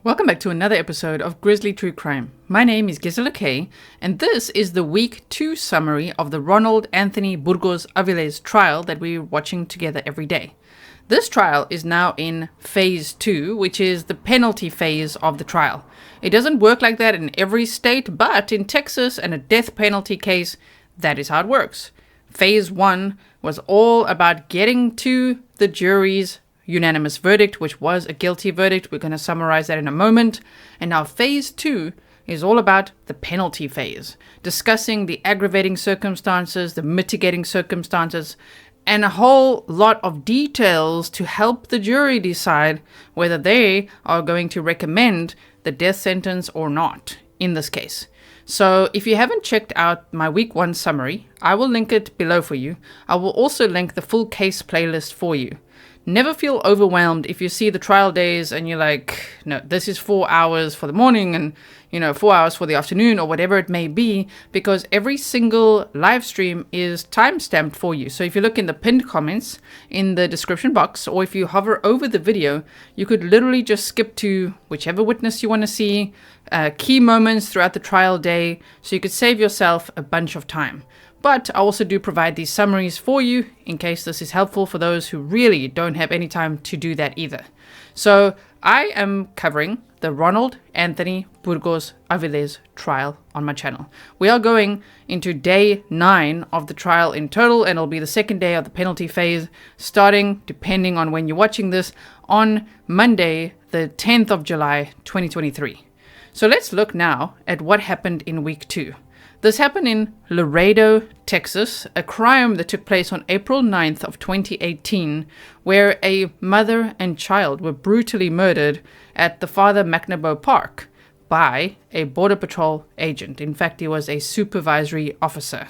Welcome back to another episode of Grizzly True Crime. My name is Grizelda K, and this is the Week 2 summary of the Ronald Burgos Aviles trial that we're watching together every day. This trial is now in Phase 2, which is the penalty phase of the trial. It doesn't work like that in every state, but in Texas and a death penalty case, that is how it works. Phase 1 was all about getting to the jury's unanimous verdict, which was a guilty verdict. We're going to summarize that in a moment. And now Phase 2 is all about the penalty phase, discussing the aggravating circumstances, the mitigating circumstances, and a whole lot of details to help the jury decide whether they are going to recommend the death sentence or not in this case. So if you haven't checked out my Week 1 summary, I will link it below for you. I will also link the full case playlist for you. Never feel overwhelmed if you see the trial days and you're like, no, this is 4 hours for the morning and, 4 hours for the afternoon or whatever it may be, because every single live stream is time-stamped for you. So if you look in the pinned comments in the description box, or if you hover over the video, you could literally just skip to whichever witness you want to see, key moments throughout the trial day, so you could save yourself a bunch of time. But I also do provide these summaries for you in case this is helpful for those who really don't have any time to do that either. So I am covering the Ronald Burgos Aviles trial on my channel. We are going into day 9 of the trial in total, and it'll be the second day of the penalty phase, starting, depending on when you're watching this, on Monday, the 10th of July, 2023. So let's look now at what happened in Week 2. This happened in Laredo, Texas, a crime that took place on April 9th of 2018, where a mother and child were brutally murdered at the Father McNaboe Park by a Border Patrol agent. In fact, he was a supervisory officer.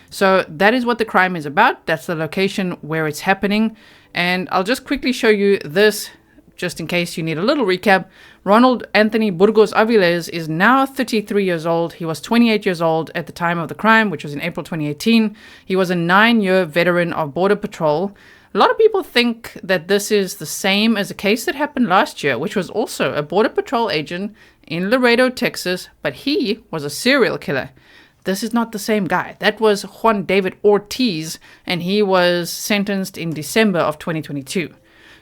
So that is what the crime is about. That's the location where it's happening. And I'll just quickly show you this, just in case you need a little recap. Ronald Burgos Aviles is now 33 years old. He was 28 years old at the time of the crime, which was in April 2018. He was a 9-year veteran of Border Patrol. A lot of people think that this is the same as a case that happened last year, which was also a Border Patrol agent in Laredo, Texas, but he was a serial killer. This is not the same guy. That was Juan David Ortiz, and he was sentenced in December of 2022.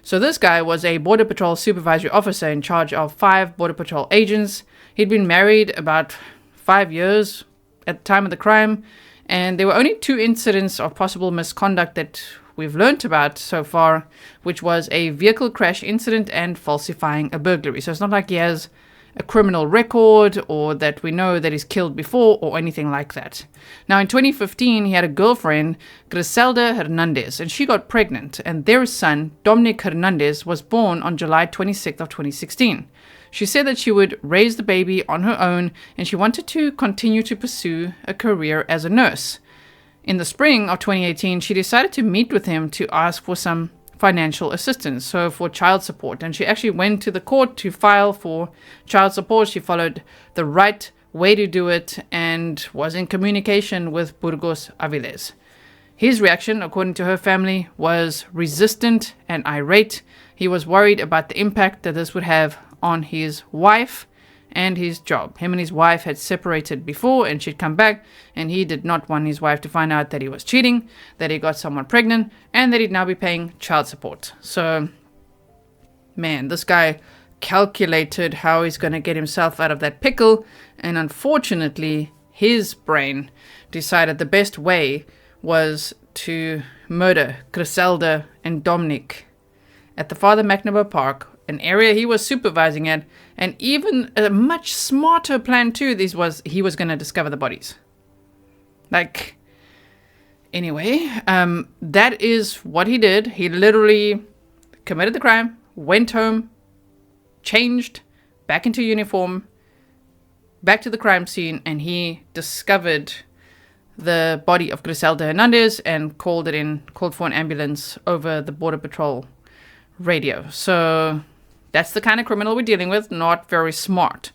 So this guy was a Border Patrol supervisory officer in charge of 5 Border Patrol agents. He'd been married about 5 years at the time of the crime, and there were only 2 incidents of possible misconduct that we've learnt about so far, which was a vehicle crash incident and falsifying a burglary. So it's not like he has a criminal record or that we know that he's killed before or anything like that. Now in 2015, he had a girlfriend, Grizelda Hernandez, and she got pregnant, and their son, Dominic Hernandez, was born on July 26th of 2016. She said that she would raise the baby on her own, and she wanted to continue to pursue a career as a nurse. In the spring of 2018, she decided to meet with him to ask for some financial assistance, so for child support, and she actually went to the court to file for child support. She followed the right way to do it and was in communication with Burgos Aviles. His reaction, according to her family, was resistant and irate. He was worried about the impact that this would have on his wife and his job. Him and his wife had separated before, and she'd come back, and he did not want his wife to find out that he was cheating, that he got someone pregnant, and that he'd now be paying child support. So, man, this guy calculated how he's going to get himself out of that pickle, and unfortunately, his brain decided the best way was to murder Grizelda and Dominic at the Father McNaboe Park, an area he was supervising at, and even a much smarter plan too, he was going to discover the bodies. Anyway, that is what he did. He literally committed the crime, went home, changed back into uniform, back to the crime scene, and he discovered the body of Grizelda Hernandez and called for an ambulance over the Border Patrol radio. So that's the kind of criminal we're dealing with, not very smart.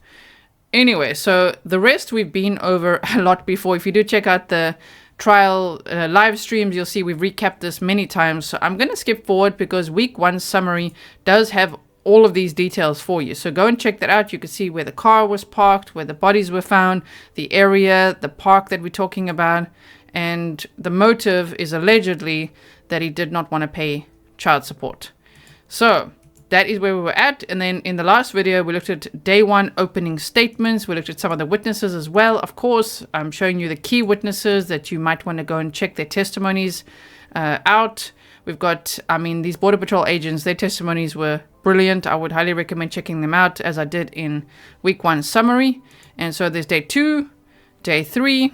Anyway, so the rest we've been over a lot before. If you do check out the trial live streams, you'll see we've recapped this many times. So I'm going to skip forward because Week 1 summary does have all of these details for you. So go and check that out. You can see where the car was parked, where the bodies were found, the area, the park that we're talking about. And the motive is allegedly that he did not want to pay child support. So that is where we were at. And then in the last video, we looked at day one opening statements. We looked at some of the witnesses as well. Of course, I'm showing you the key witnesses that you might want to go and check their testimonies out. We've got, these Border Patrol agents, their testimonies were brilliant. I would highly recommend checking them out, as I did in week 1 summary. And so there's day 2, day 3,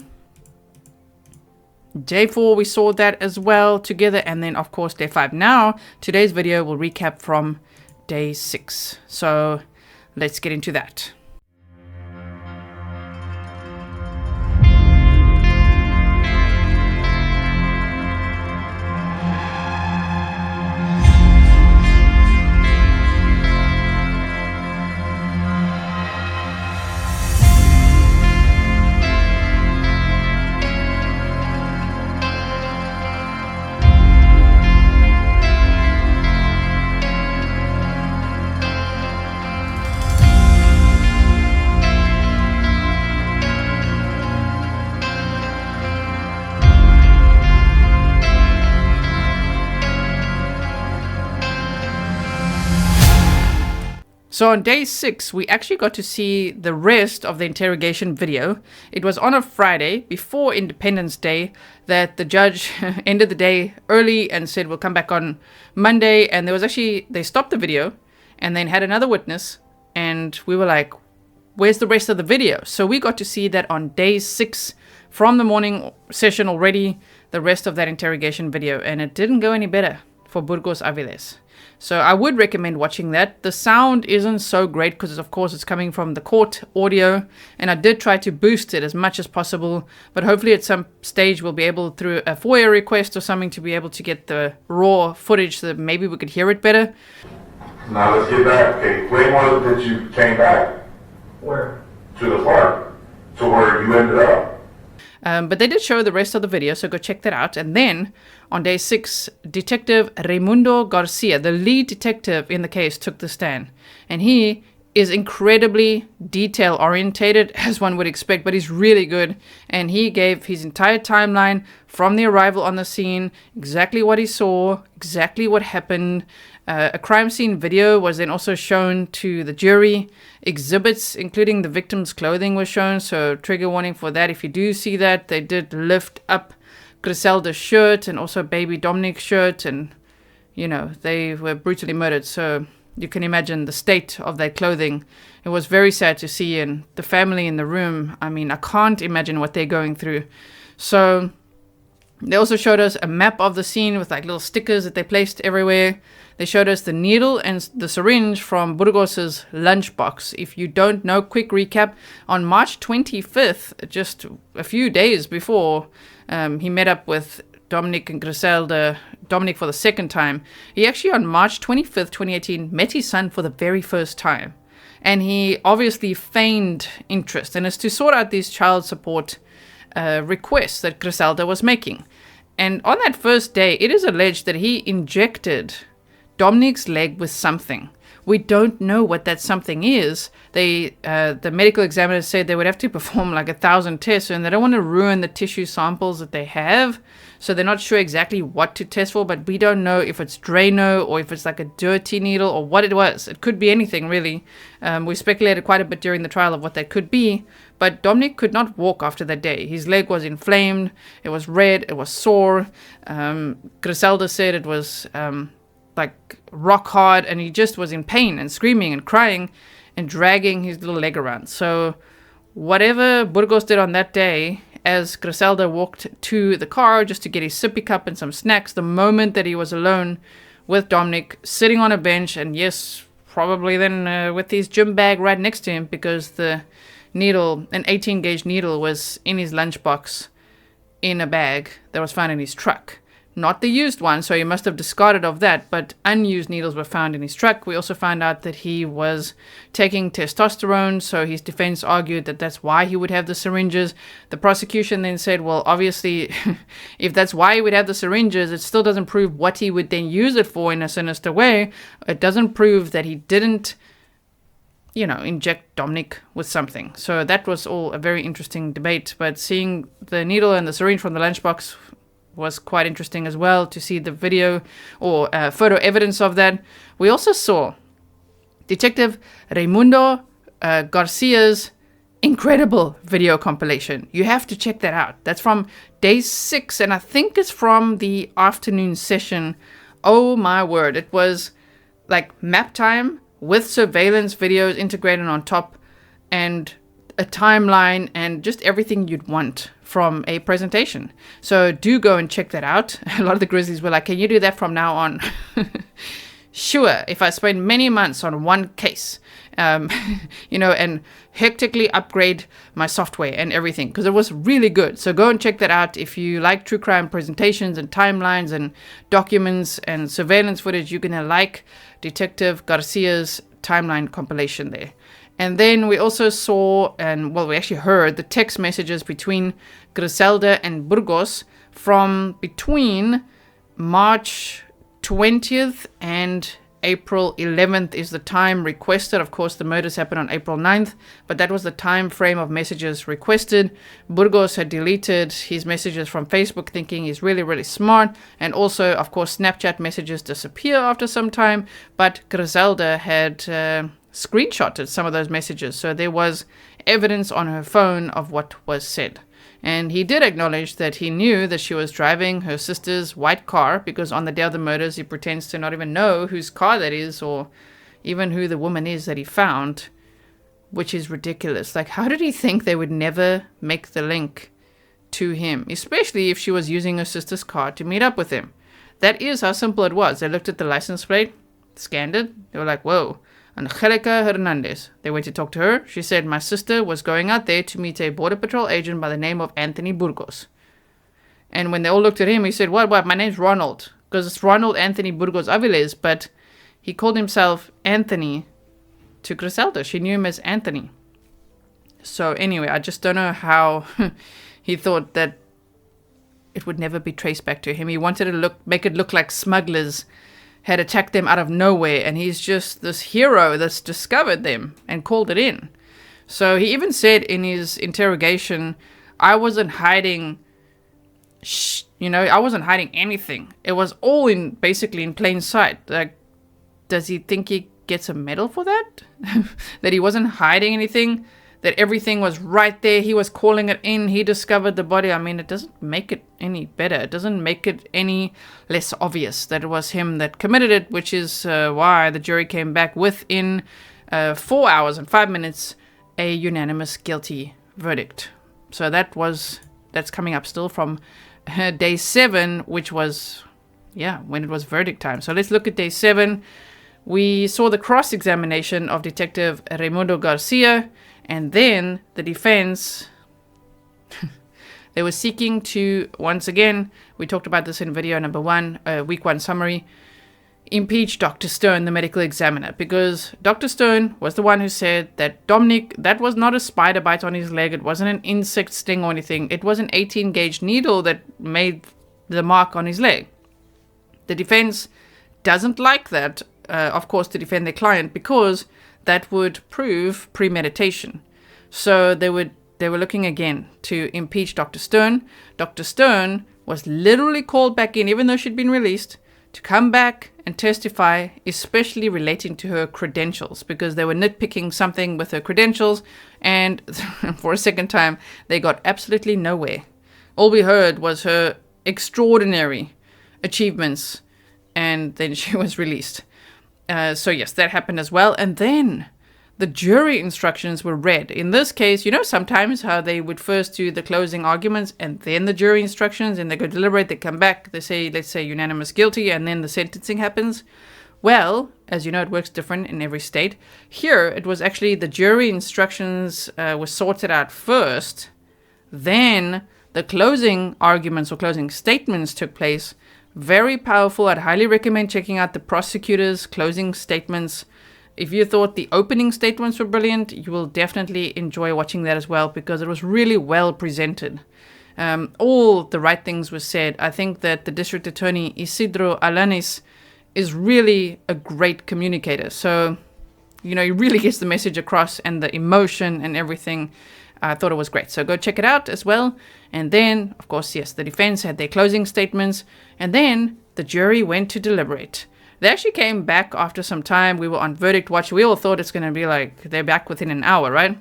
day 4, we saw that as well together. And then, of course, day 5. Now, today's video will recap from day 6. So let's get into that. So on day 6, we actually got to see the rest of the interrogation video. It was on a Friday before Independence Day that the judge ended the day early and said, we'll come back on Monday. And there was actually, they stopped the video and then had another witness. And we were like, where's the rest of the video? So we got to see that on day 6 from the morning session already, the rest of that interrogation video. And it didn't go any better for Burgos Aviles. So I would recommend watching that. The sound isn't so great because, of course, it's coming from the court audio. And I did try to boost it as much as possible. But hopefully at some stage we'll be able, through a FOIA request or something, to be able to get the raw footage so that maybe we could hear it better. Now let's get back. Okay, when was it that you came back? Where? To the park. To where you ended up. But they did show the rest of the video, so go check that out. And then on day 6, Detective Raimundo Garcia, the lead detective in the case, took the stand. And he is incredibly detail orientated, as one would expect, but he's really good. And he gave his entire timeline from the arrival on the scene, exactly what he saw, exactly what happened. A crime scene video was then also shown to the jury. Exhibits, including the victim's clothing, was shown. So trigger warning for that. If you do see that, they did lift up Grizelda's shirt and also baby Dominic's shirt. And, you know, they were brutally murdered. So you can imagine the state of their clothing. It was very sad to see. And the family in the room, I mean, I can't imagine what they're going through. So they also showed us a map of the scene with like little stickers that they placed everywhere. They showed us the needle and the syringe from Burgos's lunchbox. If you don't know, quick recap. On March 25th, just a few days before he met up with Dominic and Grizelda, Dominic for the second time, he actually on March 25th, 2018, met his son for the very first time. And he obviously feigned interest. And it's to sort out these child support requests that Grizelda was making. And on that first day, it is alleged that he injected Dominic's leg with something. We don't know what that something is. The medical examiner said they would have to perform like 1,000 tests, and they don't want to ruin the tissue samples that they have. So they're not sure exactly what to test for, but we don't know if it's Drano or if it's like a dirty needle or what it was. It could be anything, really. We speculated quite a bit during the trial of what that could be, but Dominic could not walk after that day. His leg was inflamed, it was red, it was sore. Grizelda said it was like rock hard, and he just was in pain and screaming and crying and dragging his little leg around. So whatever Burgos did on that day, as Grizelda walked to the car just to get his sippy cup and some snacks, the moment that he was alone with Dominic, sitting on a bench, and yes, probably then with his gym bag right next to him, because the needle, an 18-gauge needle, was in his lunchbox in a bag that was found in his truck. not the used one, so he must have discarded of that, but unused needles were found in his truck. We also found out that he was taking testosterone, so his defense argued that that's why he would have the syringes. The prosecution then said, well, obviously, if that's why he would have the syringes, it still doesn't prove what he would then use it for in a sinister way. It doesn't prove that he didn't, inject Dominic with something. So that was all a very interesting debate, but seeing the needle and the syringe from the lunchbox was quite interesting as well, to see the video or photo evidence of that. We also saw Detective Raimundo Garcia's incredible video compilation. You have to check that out. That's from day 6, and I think it's from the afternoon session. Oh my word, it was like map time with surveillance videos integrated on top, and a timeline, and just everything you'd want from a presentation. So do go and check that out. A lot of the Grizzlies were like, can you do that from now on? Sure, if I spend many months on one case, and hectically upgrade my software and everything, because it was really good. So go and check that out. If you like true crime presentations and timelines and documents and surveillance footage, you're going to like Detective Garcia's timeline compilation there. And then we also saw, we actually heard the text messages between Grizelda and Burgos from between March 20th and April 11th is the time requested. Of course, the murders happened on April 9th, but that was the time frame of messages requested. Burgos had deleted his messages from Facebook, thinking he's really, really smart. And also, of course, Snapchat messages disappear after some time, but Grizelda had screenshotted some of those messages, so there was evidence on her phone of what was said. And he did acknowledge that he knew that she was driving her sister's white car, because on the day of the murders he pretends to not even know whose car that is, or even who the woman is that he found, which is ridiculous. Like, how did he think they would never make the link to him, especially if she was using her sister's car to meet up with him? That is how simple it was. They looked at the license plate, scanned it, they were like, whoa, Grizelda Hernandez. They went to talk to her. She said, my sister was going out there to meet a border patrol agent by the name of Anthony Burgos. And when they all looked at him, he said, what, my name's Ronald. Because it's Ronald Anthony Burgos Aviles, but he called himself Anthony to Grizelda. She knew him as Anthony. So anyway, I just don't know how he thought that it would never be traced back to him. He wanted to make it look like smugglers had attacked them out of nowhere, and he's just this hero that's discovered them and called it in. So he even said in his interrogation, I wasn't hiding I wasn't hiding anything. It was all basically in plain sight. Like, does he think he gets a medal for that? That he wasn't hiding anything? That everything was right there? He was calling it in. He discovered the body. I mean, it doesn't make it any better. It doesn't make it any less obvious that it was him that committed it, which is why the jury came back within 4 hours and 5 minutes a unanimous guilty verdict. So that's coming up still from day 7, which was, when it was verdict time. So let's look at day 7. We saw the cross-examination of Detective Raimundo Garcia, and then the defense, they were seeking to, once again, we talked about this in video number 1, week 1 summary, impeach Dr. Stone, the medical examiner, because Dr. Stone was the one who said that Dominic, that was not a spider bite on his leg, it wasn't an insect sting or anything, it was an 18-gauge needle that made the mark on his leg. The defense doesn't like that, of course, to defend their client, because that would prove premeditation. So they were looking again to impeach Dr. Stone. Dr. Stone was literally called back in, even though she'd been released, to come back and testify, especially relating to her credentials, because they were nitpicking something with her credentials, and for a second time, they got absolutely nowhere. All we heard was her extraordinary achievements, and then she was released. So yes, that happened as well. And then the jury instructions were read. In this case, sometimes how they would first do the closing arguments and then the jury instructions, and they go deliberate, they come back, they say, let's say unanimous guilty, and then the sentencing happens. Well, as you know, it works different in every state. Here, it was actually the jury instructions were sorted out first, then the closing arguments or closing statements took place, Very powerful. I'd highly recommend checking out the prosecutor's closing statements. If you thought the opening statements were brilliant, you will definitely enjoy watching that as well, because it was really well presented. All the right things were said. I think that the district attorney, Isidro Alanis, is really a great communicator. So, he really gets the message across, and the emotion and everything. I thought it was great. So go check it out as well. And then, of course, yes, the defense had their closing statements. And then the jury went to deliberate. They actually came back after some time. We were on verdict watch. We all thought it's going to be like they're back within an hour, right?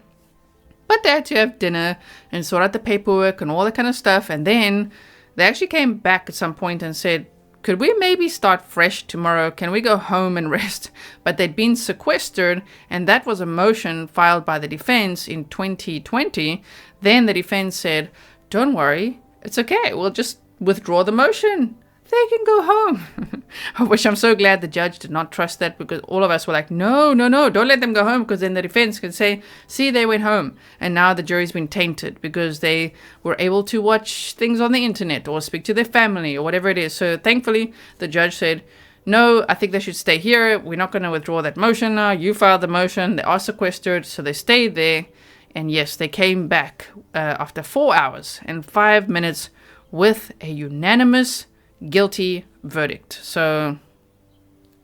But they had to have dinner and sort out the paperwork and all that kind of stuff. And then they actually came back at some point and said, could we maybe start fresh tomorrow? Can we go home and rest? But they'd been sequestered, and that was a motion filed by the defense in 2020. Then the defense said, don't worry, it's okay. We'll just withdraw the motion. They can go home. Which I'm so glad the judge did not trust that, because all of us were like, no, don't let them go home, because then the defense can say, see, they went home. And now the jury's been tainted because they were able to watch things on the internet or speak to their family or whatever it is. So thankfully, the judge said, no, I think they should stay here. We're not going to withdraw that motion now. You filed the motion. They are sequestered. So they stayed there. And yes, they came back after 4 hours and 5 minutes with a unanimous guilty verdict. So,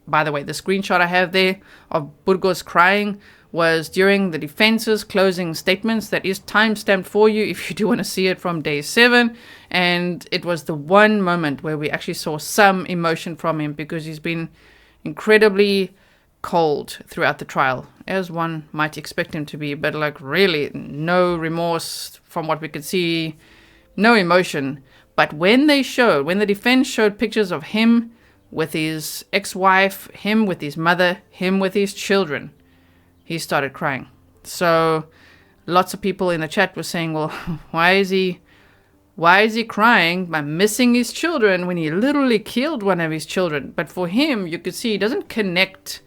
by the way, the screenshot I have there of Burgos crying was during the defense's closing statements. That is timestamped for you if you do want to see it, from day 7. And it was the one moment where we actually saw some emotion from him, because he's been incredibly cold throughout the trial, as one might expect him to be. But like, really, no remorse from what we could see, no emotion. But when the defense showed pictures of him with his ex-wife, him with his mother, him with his children, he started crying. So lots of people in the chat were saying, well, why is he crying by missing his children when he literally killed one of his children? But for him, you could see he doesn't connect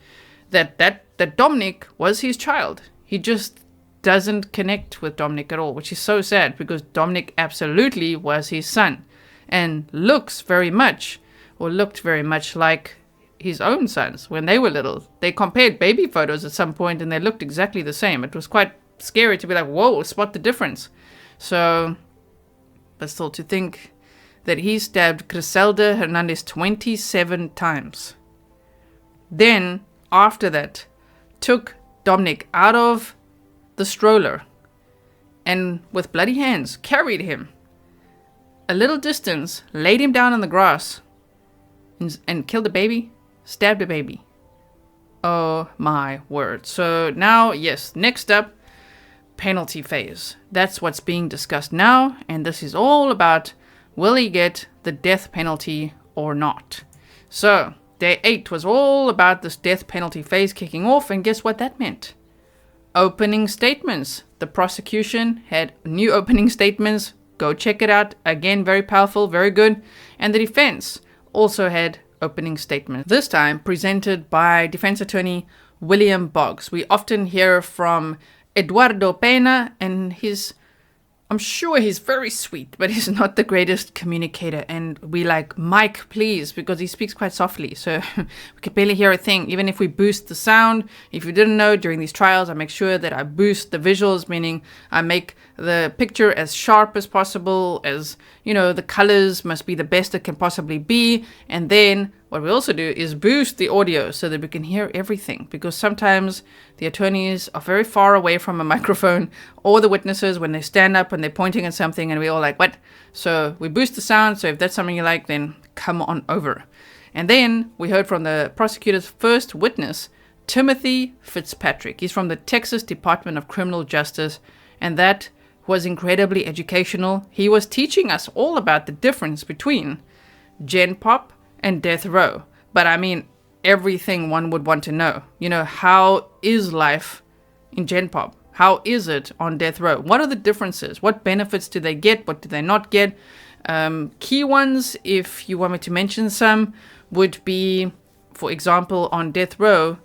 that Dominic was his child. He just doesn't connect with Dominic at all, which is so sad, because Dominic absolutely was his son and looked very much like his own sons when they were little. They compared baby photos at some point and they looked exactly the same. It was quite scary to be like, whoa, spot the difference. So, but still, to think that he stabbed Grizelda Hernandez 27 times. Then, after that, took Dominic out of the stroller and with bloody hands carried him a little distance, laid him down on the grass, and killed a baby, stabbed a baby. Oh my word. So now, yes, next up, penalty phase. That's what's being discussed now, and this is all about, will he get the death penalty or not? So day 8 was all about this death penalty phase kicking off, and guess what that meant? Opening statements. The prosecution had new opening statements. Go check it out. Again, very powerful, very good. And the defense also had opening statements. This time presented by defense attorney William Boggs. We often hear from Eduardo Pena, and I'm sure he's very sweet, but he's not the greatest communicator. And we like, Mike, please, because he speaks quite softly. So we could barely hear a thing, even if we boost the sound. If you didn't know, during these trials, I make sure that I boost the visuals, meaning I make the picture as sharp as possible, as, the colors must be the best it can possibly be. And then what we also do is boost the audio so that we can hear everything, because sometimes the attorneys are very far away from a microphone, or the witnesses when they stand up and they're pointing at something and we're all like, what? So we boost the sound. So if that's something you like, then come on over. And then we heard from the prosecutor's first witness, Timothy Fitzpatrick. He's from the Texas Department of Criminal Justice, and that was incredibly educational. He was teaching us all about the difference between GenPop and death row. But I mean, everything one would want to know. How is life in GenPop? How is it on death row? What are the differences? What benefits do they get? What do they not get? Key ones, if you want me to mention some, would be, for example, on death row,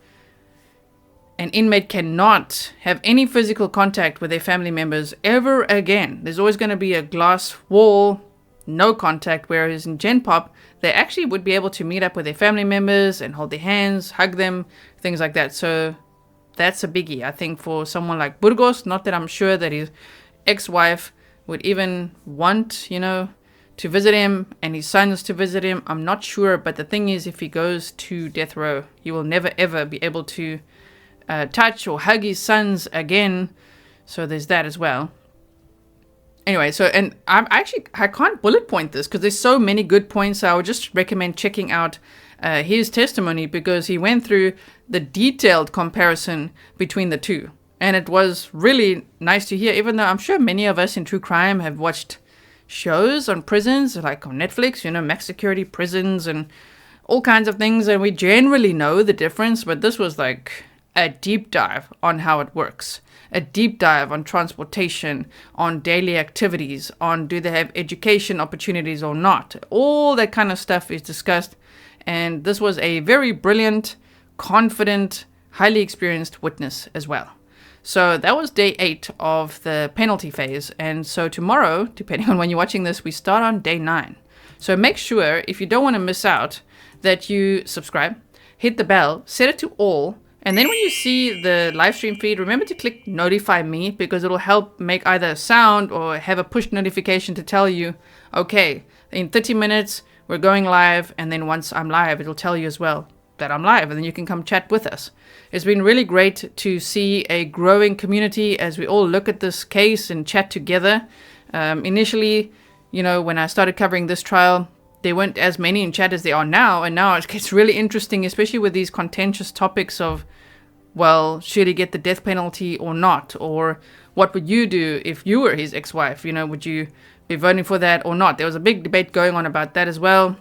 an inmate cannot have any physical contact with their family members ever again. There's always going to be a glass wall, no contact, whereas in GenPop, they actually would be able to meet up with their family members and hold their hands, hug them, things like that. So that's a biggie, I think, for someone like Burgos. Not that I'm sure that his ex-wife would even want, to visit him and his sons to visit him. I'm not sure, but the thing is, if he goes to death row, he will never ever be able to touch or hug his sons again. So there's that as well. Anyway, and I can't bullet point this because there's so many good points. So I would just recommend checking out his testimony, because he went through the detailed comparison between the two. And it was really nice to hear, even though I'm sure many of us in true crime have watched shows on prisons, like on Netflix, max security prisons and all kinds of things. And we generally know the difference, but this was like a deep dive on how it works. A deep dive on transportation, on daily activities, on do they have education opportunities or not. All that kind of stuff is discussed. And this was a very brilliant, confident, highly experienced witness as well. So that was day 8 of the penalty phase. And so tomorrow, depending on when you're watching this, we start on day 9. So make sure, if you don't want to miss out, that you subscribe, hit the bell, set it to all. And then when you see the live stream feed, remember to click notify me, because it'll help make either a sound or have a push notification to tell you, okay, in 30 minutes, we're going live. And then once I'm live, it'll tell you as well that I'm live, and then you can come chat with us. It's been really great to see a growing community as we all look at this case and chat together. Initially, when I started covering this trial, there weren't as many in chat as there are now, and now it gets really interesting, especially with these contentious topics of, well, should he get the death penalty or not? Or what would you do if you were his ex-wife? Would you be voting for that or not? There was a big debate going on about that as well.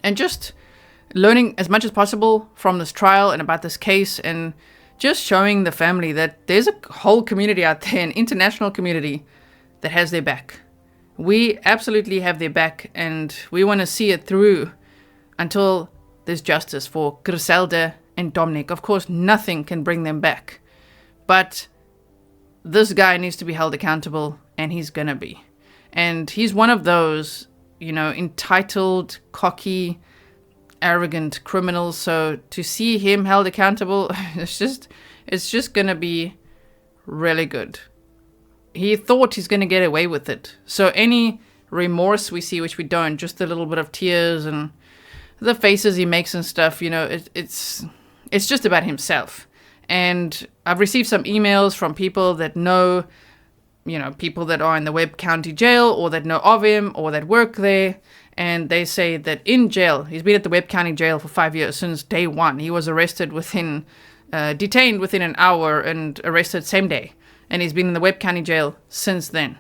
And just learning as much as possible from this trial and about this case, and just showing the family that there's a whole community out there, an international community, that has their back. We absolutely have their back, and we want to see it through until there's justice for Grizelda and Dominic. Of course, nothing can bring them back, but this guy needs to be held accountable, and he's gonna be. And he's one of those, entitled, cocky, arrogant criminals. So to see him held accountable, it's just gonna be really good. He thought he's gonna get away with it. So any remorse we see, which we don't, just a little bit of tears and the faces he makes and stuff, it's just about himself. And I've received some emails from people that know, people that are in the Webb County jail, or that know of him, or that work there. And they say that in jail, he's been at the Webb County jail for 5 years, since day 1. He was arrested detained within an hour and arrested same day. And he's been in the Webb County jail since then.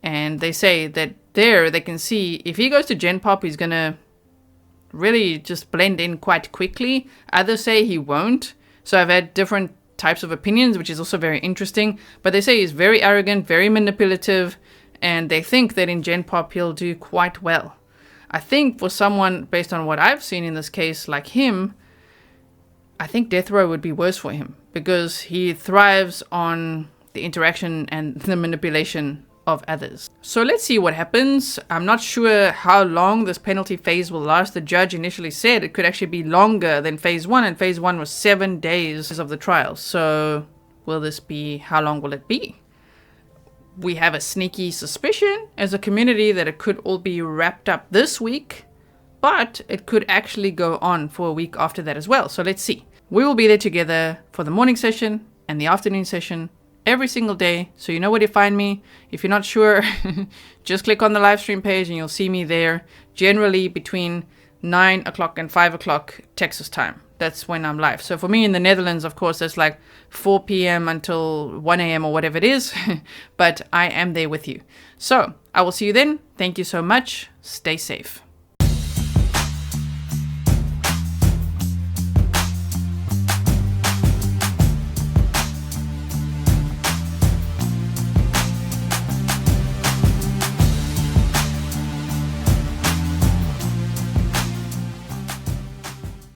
And they say that there they can see if he goes to GenPop, he's going to really just blend in quite quickly. Others say he won't. So I've had different types of opinions, which is also very interesting. But they say he's very arrogant, very manipulative, and they think that in GenPop he'll do quite well. I think for someone, based on what I've seen in this case, like him, I think death row would be worse for him, because he thrives on the interaction and the manipulation of others. So let's see what happens. I'm not sure how long this penalty phase will last. The judge initially said it could actually be longer than phase 1, and phase 1 was 7 days of the trial. So how long will it be? We have a sneaky suspicion as a community that it could all be wrapped up this week, but it could actually go on for a week after that as well. So let's see. We will be there together for the morning session and the afternoon session every single day. So you know where to find me. If you're not sure, just click on the live stream page and you'll see me there, generally between 9 o'clock and 5 o'clock Texas time. That's when I'm live. So for me in the Netherlands, of course, that's like 4 p.m. until 1 a.m. or whatever it is. But I am there with you. So I will see you then. Thank you so much. Stay safe.